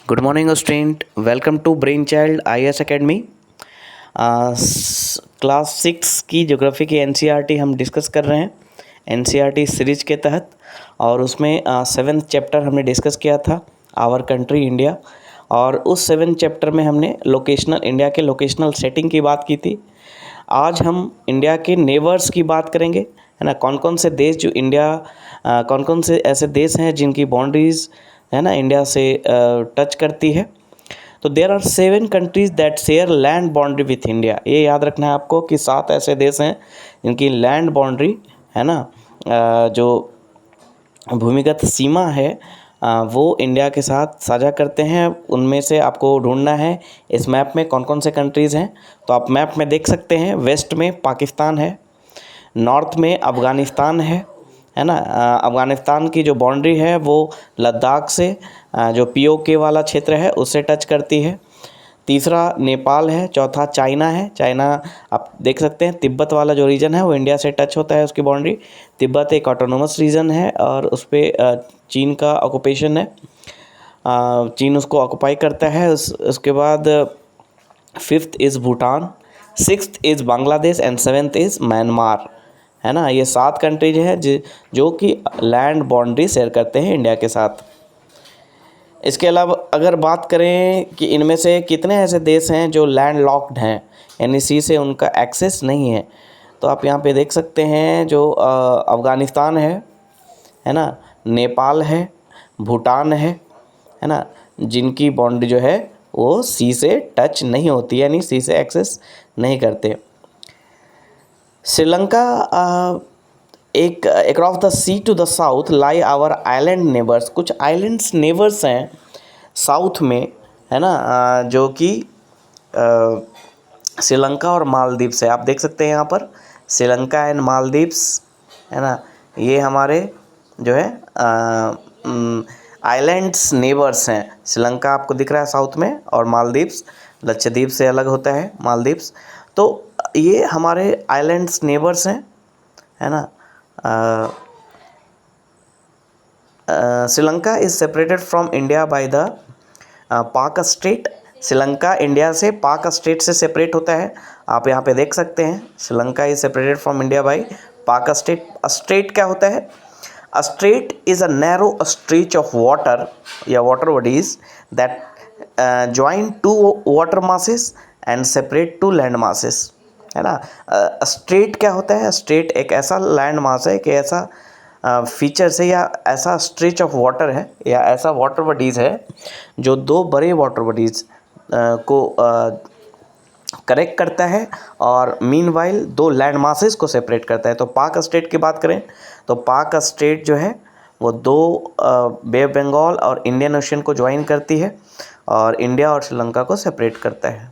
Good morning student, welcome to brain child IAS academy. Class 6 की geography की NCERT हम discuss कर रहे हैं NCERT सीरीज के तहत। और उसमें 7th चैप्टर हमने डिस्कस किया था, आवर कंट्री इंडिया। और उस 7th चैप्टर में हमने इंडिया के लोकेशनल सेटिंग की बात की थी। आज हम इंडिया के नेबर्स की बात करेंगे, है ना। कौन कौन से देश जो कौन कौन से ऐसे देश हैं जिनकी बाउंड्रीज़, है ना, इंडिया से टच करती है। तो there are 7 countries that share land boundary with India. ये याद रखना है आपको कि 7 ऐसे देश हैं जिनकी लैंड बाउंड्री, है ना, जो भूमिगत सीमा है, वो इंडिया के साथ साझा करते हैं। उनमें से आपको ढूंढना है इस मैप में कौन कौन से कंट्रीज़ हैं। तो आप मैप में देख सकते हैं, वेस्ट में पाकिस्तान है, नॉर्थ में अफ़गानिस्तान है ना। अफ़गानिस्तान की जो बाउंड्री है वो लद्दाख से जो POK वाला क्षेत्र है उससे टच करती है। तीसरा नेपाल है, चौथा चाइना है। चाइना आप देख सकते हैं, तिब्बत वाला जो रीजन है वो इंडिया से टच होता है, उसकी बाउंड्री। तिब्बत एक ऑटोनोमस रीजन है और उस पर चीन का ऑक्यूपेशन है, चीन उसको ऑक्यूपाई करता है। उसके बाद 5th is Bhutan, 6th is Bangladesh and 7th is Myanmar, है ना। ये 7 कंट्रीज हैं जो कि लैंड बाउंड्री शेयर करते हैं इंडिया के साथ। इसके अलावा अगर बात करें कि इनमें से कितने ऐसे देश हैं जो लैंड लॉक्ड हैं, यानी सी से उनका एक्सेस नहीं है, तो आप यहाँ पे देख सकते हैं जो अफ़गानिस्तान है ना, नेपाल है, भूटान है ना, जिनकी बाउंड्री जो है वो सी से टच नहीं होती, यानी सी से एक्सेस नहीं करते। श्रीलंका, एक across the sea to the south lie our island neighbours. कुछ आइलैंड्स नेबर्स हैं साउथ में, है ना, जो कि श्रीलंका और मालदीव्स है। आप देख सकते हैं यहाँ पर श्रीलंका एंड मालदीव्स, है ना। ये हमारे जो है आइलैंड्स नेबर्स हैं। श्रीलंका आपको दिख रहा है साउथ में, और मालदीव्स लक्षद्वीप से अलग होता है मालदीव्स। तो ये हमारे आइलैंड्स नेबर्स हैं, है ना। Sri Lanka is separated from India by the Palk straight. Sri Lanka India से पाक स्ट्रेट से सेपरेट होता है। आप यहाँ पे देख सकते हैं, Sri Lanka is separated from India bye पाक स्ट्रेट। स्ट्रेट क्या होता है? A strait is a narrow stretch of water या water bodies that join two water masses and separate two land masses, है ना। स्ट्रेट क्या होता है? स्ट्रेट एक ऐसा लैंड मास है कि ऐसा फीचर्स है या ऐसा स्ट्रेच ऑफ वाटर है या ऐसा वाटर बॉडीज़ है जो दो बड़े वाटर बॉडीज़ को करेक्ट करता है और मीनवाइल दो लैंड मासेस को सेपरेट करता है। तो पाक स्टेट की बात करें तो पाक स्टेट जो है वो दो बे ऑफ बंगाल और इंडियन ओशन को ज्वाइन करती है और इंडिया और श्रीलंका को सेपरेट करता है।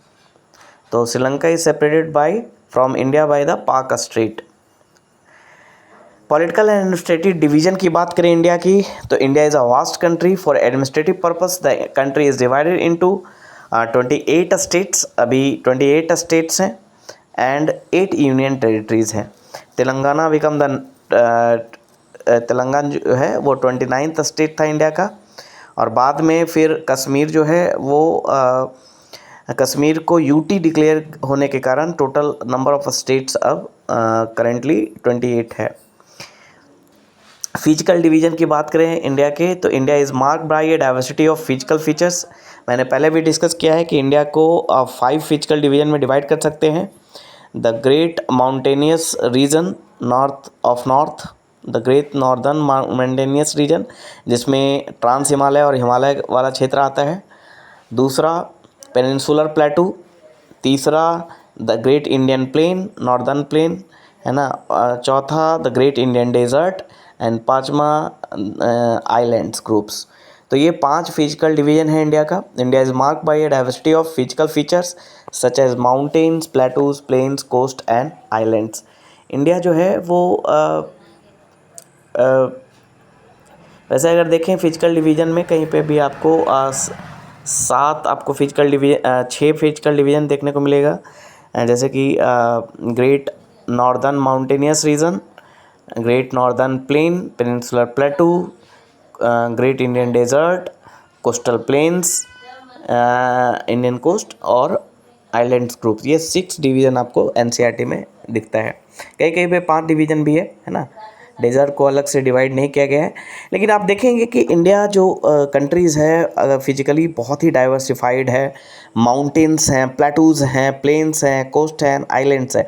तो Sri Lanka is separated by from India by the Palk Strait. Political and administrative division की बात करें इंडिया की, तो India is a vast country. For administrative purpose the country is divided into 28 states. अभी 28 स्टेट्स हैं एंड 8 यूनियन टेरिटरीज़ हैं। Telangana become the Telangana जो है वो 29th स्टेट था इंडिया का, और बाद में फिर कश्मीर जो है वो कश्मीर को UT डिक्लेयर होने के कारण टोटल नंबर ऑफ स्टेट्स अब करेंटली 28 है। फिजिकल डिवीजन की बात करें इंडिया के, तो India is marked by a diversity of physical features. मैंने पहले भी डिस्कस किया है कि इंडिया को 5 फिजिकल डिवीजन में डिवाइड कर सकते हैं। The great mountainous region north, the great northern mountainous reason, जिसमें ट्रांस हिमालय और हिमालय वाला क्षेत्र आता है। दूसरा पेनिनसुलर प्लेटू। तीसरा the great Indian plain, northern plain, है ना। चौथा the great Indian desert and पाँचवा आइलैंड्स ग्रुप्स। तो ये 5 फिजिकल डिवीजन है इंडिया का। India is marked by a diversity of physical features such as mountains, plateaus, plains, coast and islands. India जो है वो वैसे अगर देखें फिजिकल डिवीजन में कहीं पे भी आपको 7 आपको फिजिकल डिवीजन 6 फिजिकल डिवीजन देखने को मिलेगा, जैसे कि great northern mountainous region, great northern plain, peninsular plateau, great Indian desert, coastal plains, Indian coast और आइलैंड्स ग्रुप्स, ये 6 डिवीज़न आपको एनसीईआरटी में दिखता है। कहीं कहीं पे 5 डिवीज़न भी है ना। डेजर्ट को अलग से डिवाइड नहीं किया गया है, लेकिन आप देखेंगे कि इंडिया जो कंट्रीज़ है फिजिकली बहुत ही डाइवर्सिफाइड है। माउंटेन्स हैं, प्लेटूज़ हैं, प्लेन्स हैं, कोस्ट हैं, आइलैंड्स हैं।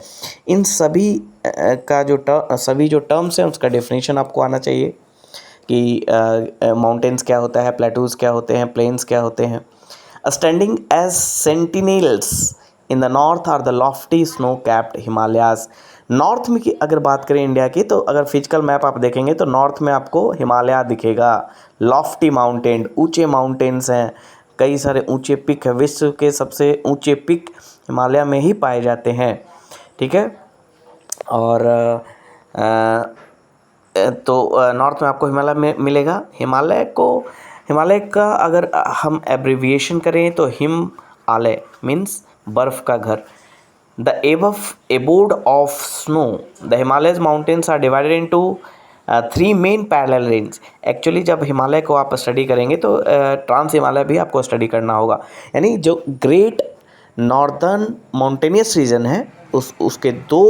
इन सभी का जो सभी जो टर्म्स हैं उसका डेफिनेशन आपको आना चाहिए कि माउंटेन्स क्या होता है, प्लेटूज़ क्या होते हैं, प्लेन्स क्या होते हैं। Standing as sentinels in the north are the lofty snow capped Himalayas. North में की अगर बात करें इंडिया की, तो अगर फिजिकल मैप आप देखेंगे तो नॉर्थ में आपको हिमालय दिखेगा। लॉफ्टी माउंटेन, ऊंचे माउंटेन्स हैं, कई सारे ऊंचे पिक है। विश्व के सबसे ऊंचे पिक हिमालय में ही पाए जाते हैं, ठीक है। और तो नॉर्थ में आपको हिमालय में मिलेगा। हिमालय का अगर हम एब्रीविएशन करें तो हिम आलय मीन्स बर्फ़ का घर। The abode of snow, the Himalayas mountains are divided into 3 main parallel range. Actually जब हिमालय को आप स्टडी करेंगे तो ट्रांस हिमालय भी आपको स्टडी करना होगा। यानी जो ग्रेट नॉर्दर्न माउंटेनियस रीजन है उसके 2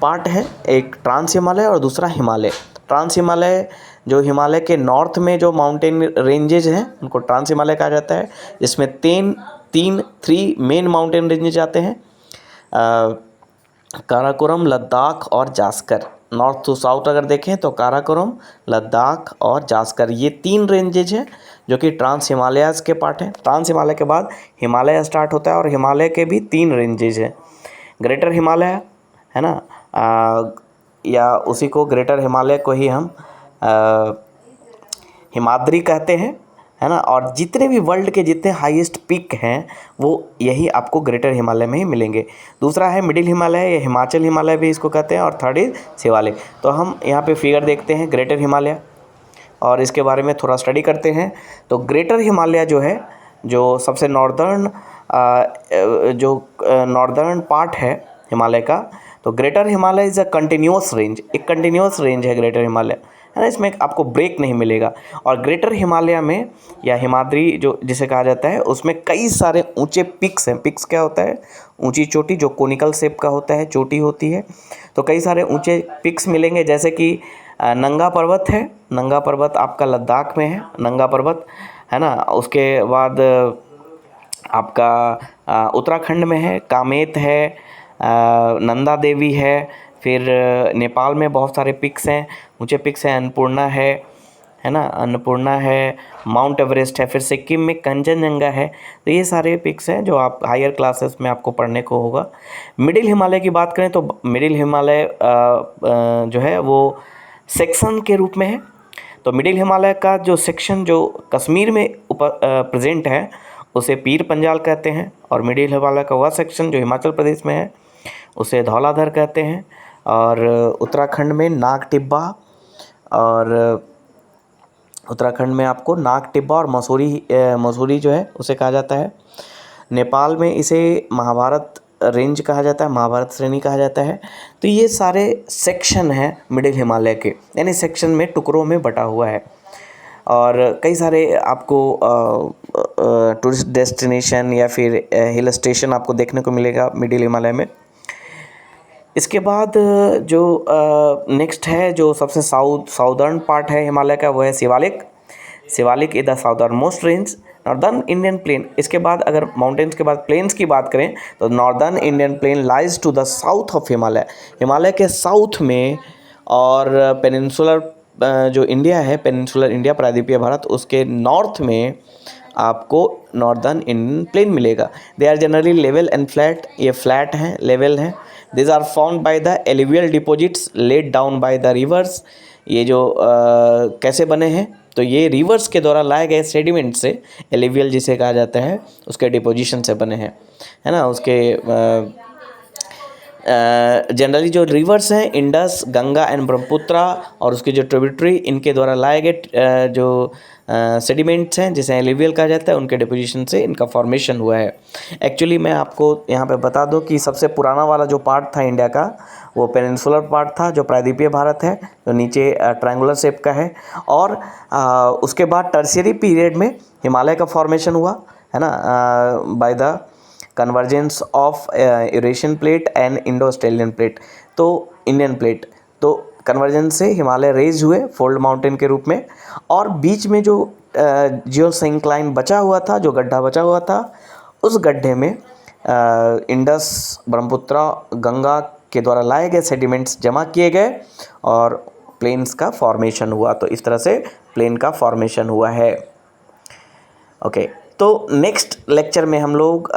पार्ट हैं, एक ट्रांस हिमालय और दूसरा हिमालय। ट्रांस हिमालय जो हिमालय के नॉर्थ में जो माउंटेन रेंजेज हैं उनको ट्रांस हिमालय कहा जाता है, जिसमें 3 मेन माउंटेन रेंजेज आते हैं, काराकोरम, लद्दाख और जास्कर। नॉर्थ टू साउथ अगर देखें तो काराकोरम, लद्दाख और जास्कर, ये 3 रेंजेज हैं जो कि ट्रांस हिमालयाज़ के पार्ट हैं। ट्रांस हिमालय के बाद हिमालय स्टार्ट होता है और हिमालय के भी 3 रेंजेज हैं। ग्रेटर हिमालय है ना, या उसी को ग्रेटर हिमालय को ही हम हिमाद्री कहते हैं, है ना। और जितने भी वर्ल्ड के जितने हाईएस्ट पीक हैं वो यही आपको ग्रेटर हिमालय में ही मिलेंगे। दूसरा है मिडिल हिमालय या हिमाचल हिमालय भी इसको कहते हैं, और थर्ड इज शिवालिक। तो हम यहाँ पे फिगर देखते हैं ग्रेटर हिमालय और इसके बारे में थोड़ा स्टडी करते हैं। तो ग्रेटर हिमालय जो है, जो सबसे नॉर्दर्न नॉर्दर्न पार्ट है हिमालय का, तो greater Himalaya is a continuous range, एक कंटिन्यूअस रेंज है ग्रेटर हिमालय, है ना। इसमें आपको ब्रेक नहीं मिलेगा। और ग्रेटर हिमालय में या हिमाद्री जो जिसे कहा जाता है, उसमें कई सारे ऊंचे पिक्स हैं। पिक्स क्या होता है? ऊंची चोटी जो कोनिकल शेप का होता है, चोटी होती है। तो कई सारे ऊंचे पिक्स मिलेंगे, जैसे कि नंगा पर्वत है। नंगा पर्वत आपका लद्दाख में है, नंगा पर्वत, है ना। उसके बाद आपका उत्तराखंड में है, कामेत है, नंदा देवी है। फिर नेपाल में बहुत सारे पिक्स हैं, ऊंचे पिक्स हैं, अन्नपूर्णा है ना, अन्नपूर्णा है, माउंट एवरेस्ट है। फिर सिक्किम में कंचनजंगा है। तो ये सारे पिक्स हैं जो आप हायर क्लासेस में आपको पढ़ने को होगा। मिडिल हिमालय की बात करें तो मिडिल हिमालय जो है वो सेक्शन के रूप में है। तो मिडिल हिमालय का जो सेक्शन जो कश्मीर में प्रेजेंट है उसे पीर पंजाल कहते हैं, और मिडिल हिमालय का वह सेक्शन जो हिमाचल प्रदेश में है उसे धौलाधर कहते हैं। और उत्तराखंड में नाग टिब्बा, और उत्तराखंड में आपको नाग टिब्बा और मसूरी जो है उसे कहा जाता है। नेपाल में इसे महाभारत रेंज कहा जाता है, महाभारत श्रेणी कहा जाता है। तो ये सारे सेक्शन हैं मिडिल हिमालय के, यानी सेक्शन में टुकड़ों में बटा हुआ है। और कई सारे आपको टूरिस्ट डेस्टिनेशन या फिर हिल स्टेशन आपको देखने को मिलेगा मिडिल हिमालय में। इसके बाद जो नेक्स्ट है, जो सबसे साउदर्न पार्ट है हिमालय का, वो है Shivalik. Shivalik is the southern most range, northern Indian plane. इसके बाद अगर माउंटेन्स के बाद प्लेन्स की बात करें तो northern Indian plain lies to the south of Himalaya, Himalaya के साउथ में। और पेनिनसुलर जो इंडिया है, पेनिनसुलर इंडिया, प्रायद्वीपीय भारत, उसके नॉर्थ में आपको नॉर्दर्न इंडियन प्लेन मिलेगा। They are generally level and flat, ये फ्लैट हैं, लेवल हैं। This are found by the alluvial deposits laid down by the rivers. ये जो कैसे बने हैं, तो ये रिवर्स के द्वारा लाए गए सेडिमेंट से, एलुवियल जिसे कहा जाता है, उसके डिपोजिशन से बने हैं, है ना। उसके जनरली जो रिवर्स हैं इंडस, गंगा एंड ब्रह्मपुत्रा, और उसके जो ट्रिब्यूटरी, इनके द्वारा लाए गए जो सेडिमेंट्स हैं जिसे एलुवियल कहा जाता है, उनके डिपोजिशन से इनका फॉर्मेशन हुआ है। एक्चुअली मैं आपको यहाँ पे बता दूँ कि सबसे पुराना वाला जो पार्ट था इंडिया का, वो पेनिनसुलर पार्ट था जो प्रायद्वीपीय भारत है, जो नीचे ट्रायंगुलर शेप का है। और उसके बाद टर्शियरी पीरियड में हिमालय का फॉर्मेशन हुआ, है ना, by the convergence of Eurasian plate and Indo Australian plate, तो इंडियन प्लेट, तो कन्वर्जेंस से हिमालय रेज हुए फोल्ड माउंटेन के रूप में, और बीच में जो जियोसिंक्लाइन बचा हुआ था, जो गड्ढा बचा हुआ था, उस गड्ढे में इंडस, ब्रह्मपुत्र, गंगा के द्वारा लाए गए सेडिमेंट्स जमा किए गए और प्लेन्स का फॉर्मेशन हुआ। तो इस तरह से प्लेन का फॉर्मेशन हुआ है। ओके, तो नेक्स्ट लेक्चर में हम लोग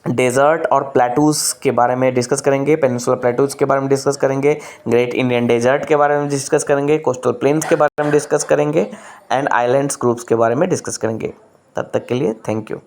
डेजर्ट और प्लेटूज़ के बारे में डिस्कस करेंगे, पेनिनसुलर प्लेटूज़ के बारे में डिस्कस करेंगे, ग्रेट इंडियन डेजर्ट के बारे में डिस्कस करेंगे, कोस्टल प्लेन्स के बारे में डिस्कस करेंगे, एंड आइलैंड्स ग्रुप्स के बारे में डिस्कस करेंगे। तब तक के लिए थैंक यू।